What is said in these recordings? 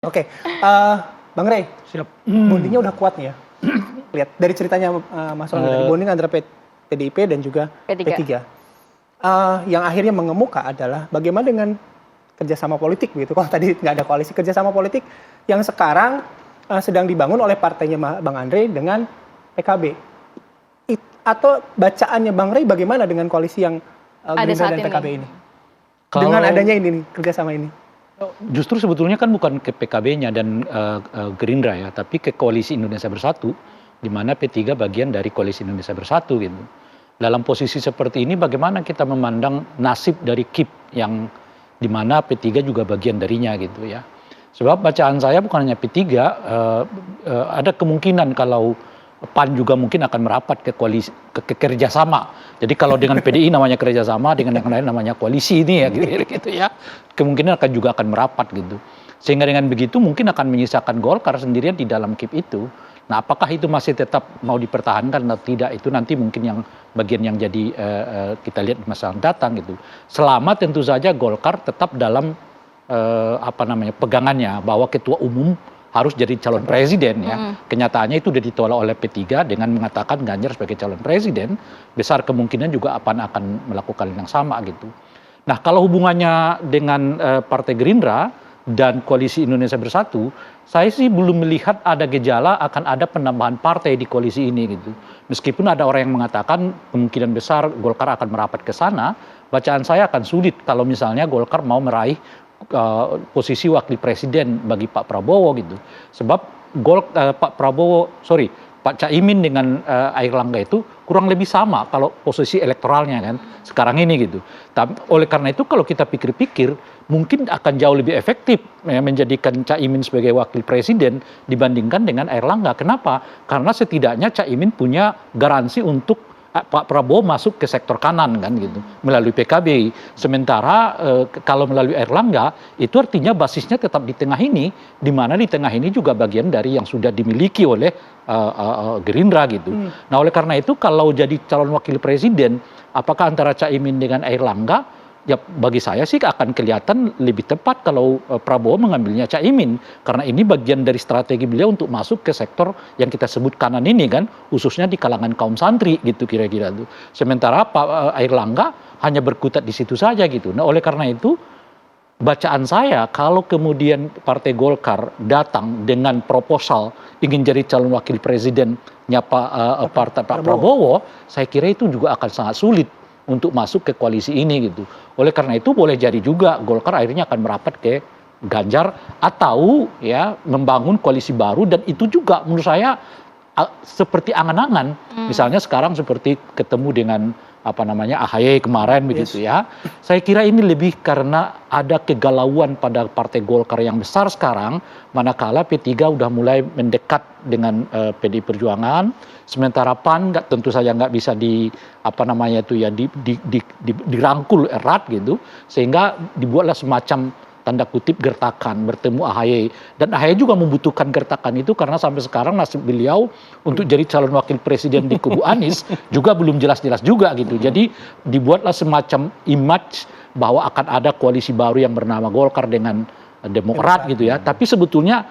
Oke, Bang Rey, Siap. bondingnya udah kuat nih ya. Lihat dari ceritanya Mas Roni tadi, bonding antara PDIP dan juga P3. Yang akhirnya mengemuka adalah bagaimana dengan kerjasama politik begitu. Kalau tadi nggak ada koalisi, kerjasama politik yang sekarang sedang dibangun oleh partainya Bang Andre dengan PKB. Atau bacaannya Bang Rey bagaimana dengan koalisi yang Gerindra dan PKB ini? Dengan adanya ini nih, kerjasama ini. Justru sebetulnya kan bukan ke PKB-nya dan Gerindra ya, tapi ke Koalisi Indonesia Bersatu, di mana P3 bagian dari Koalisi Indonesia Bersatu gitu. Dalam posisi seperti ini bagaimana kita memandang nasib dari KIP yang di mana P3 juga bagian darinya gitu ya. Sebab bacaan saya bukan hanya P3, ada kemungkinan kalau PAN juga mungkin akan merapat ke koalisi ke kerjasama. Jadi kalau dengan PDI namanya kerjasama, dengan yang lain namanya koalisi ini ya gitu ya. Kemungkinan juga akan merapat gitu. Sehingga dengan begitu mungkin akan menyisakan Golkar sendirian di dalam KIP itu. Nah, apakah itu masih tetap mau dipertahankan atau tidak, itu nanti mungkin yang bagian yang jadi kita lihat di masa yang datang gitu. Selama tentu saja Golkar tetap dalam pegangannya bahwa ketua umum harus jadi calon presiden ya. Kenyataannya itu sudah ditolak oleh P3 dengan mengatakan Ganjar sebagai calon presiden, besar kemungkinan juga akan melakukan yang sama gitu. Nah, kalau hubungannya dengan Partai Gerindra dan Koalisi Indonesia Bersatu, saya sih belum melihat ada gejala akan ada penambahan partai di koalisi ini gitu. Meskipun ada orang yang mengatakan kemungkinan besar Golkar akan merapat ke sana, bacaan saya akan sulit kalau misalnya Golkar mau meraih posisi wakil presiden bagi Pak Prabowo gitu. Sebab Pak Caimin dengan Airlangga itu kurang lebih sama kalau posisi elektoralnya kan sekarang ini gitu. Oleh karena itu kalau kita pikir-pikir mungkin akan jauh lebih efektif ya, menjadikan Caimin sebagai wakil presiden dibandingkan dengan Airlangga. Kenapa? Karena setidaknya Caimin punya garansi untuk Pak Prabowo masuk ke sektor kanan kan gitu melalui PKB. Sementara kalau melalui Airlangga itu artinya basisnya tetap di tengah ini, di mana di tengah ini juga bagian dari yang sudah dimiliki oleh Gerindra gitu. Nah, oleh karena itu kalau jadi calon wakil presiden, apakah antara Caimin dengan Airlangga? Ya bagi saya sih akan kelihatan lebih tepat kalau Prabowo mengambilnya Caimin, karena ini bagian dari strategi beliau untuk masuk ke sektor yang kita sebut kanan ini kan, khususnya di kalangan kaum santri gitu kira-kira tuh. Sementara Pak Airlangga hanya berkutat di situ saja gitu. Nah, oleh karena itu bacaan saya kalau kemudian Partai Golkar datang dengan proposal ingin jadi calon wakil presidennya Pak Prabowo, saya kira itu juga akan sangat sulit untuk masuk ke koalisi ini gitu. Oleh karena itu boleh jadi juga Golkar akhirnya akan merapat ke Ganjar atau ya membangun koalisi baru, dan itu juga menurut saya seperti angan-angan. Misalnya sekarang seperti ketemu dengan AHY kemarin begitu ya. Saya kira ini lebih karena ada kegalauan pada Partai Golkar yang besar sekarang, manakala P3 udah mulai mendekat dengan PDI Perjuangan, sementara PAN tentu saja nggak bisa dirangkul erat gitu, sehingga dibuatlah semacam tanda kutip gertakan bertemu AHY, dan AHY juga membutuhkan gertakan itu karena sampai sekarang nasib beliau untuk jadi calon wakil presiden di kubu Anies juga belum jelas-jelas juga gitu. Jadi dibuatlah semacam image bahwa akan ada koalisi baru yang bernama Golkar dengan Demokrat gitu ya. Tapi sebetulnya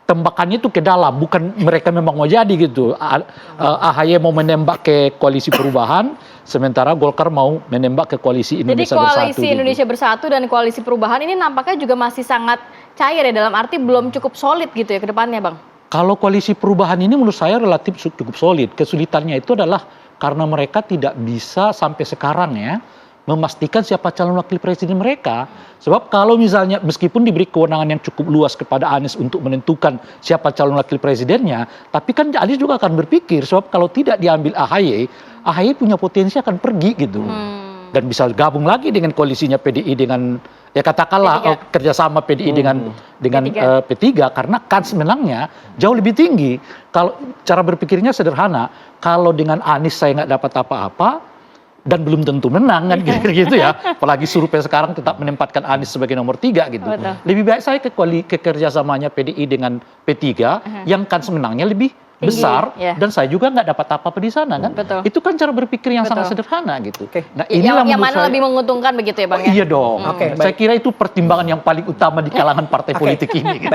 tembakannya itu ke dalam, bukan mereka memang mau jadi gitu. AHY mau menembak ke koalisi perubahan, sementara Golkar mau menembak ke koalisi Indonesia Bersatu. Jadi koalisi Indonesia Bersatu dan koalisi perubahan ini nampaknya juga masih sangat cair ya, dalam arti belum cukup solid gitu ya ke depannya, Bang? Kalau koalisi perubahan ini menurut saya relatif cukup solid. Kesulitannya itu adalah karena mereka tidak bisa sampai sekarang ya memastikan siapa calon wakil presiden mereka. Sebab kalau misalnya meskipun diberi kewenangan yang cukup luas kepada Anies untuk menentukan siapa calon wakil presidennya, tapi kan Anies juga akan berpikir, sebab kalau tidak diambil AHY punya potensi akan pergi gitu. Dan bisa gabung lagi dengan koalisinya PDI dengan ya katakanlah kerjasama PDI dengan P3, karena kans menangnya jauh lebih tinggi. Kalau cara berpikirnya sederhana, kalau dengan Anies saya nggak dapat apa-apa, dan belum tentu menang kan gitu ya. Apalagi survei sekarang tetap menempatkan Anies sebagai nomor 3 gitu. Betul. Lebih baik saya ke kerjasamanya PDI dengan P3 yang kans menangnya lebih besar, dan saya juga nggak dapat apa-apa di sana kan. Betul. Itu kan cara berpikir yang sangat sederhana gitu. Nah, yang mana lebih menguntungkan begitu ya, Bang? Iya dong. Saya kira itu pertimbangan yang paling utama di kalangan partai politik ini. Gitu.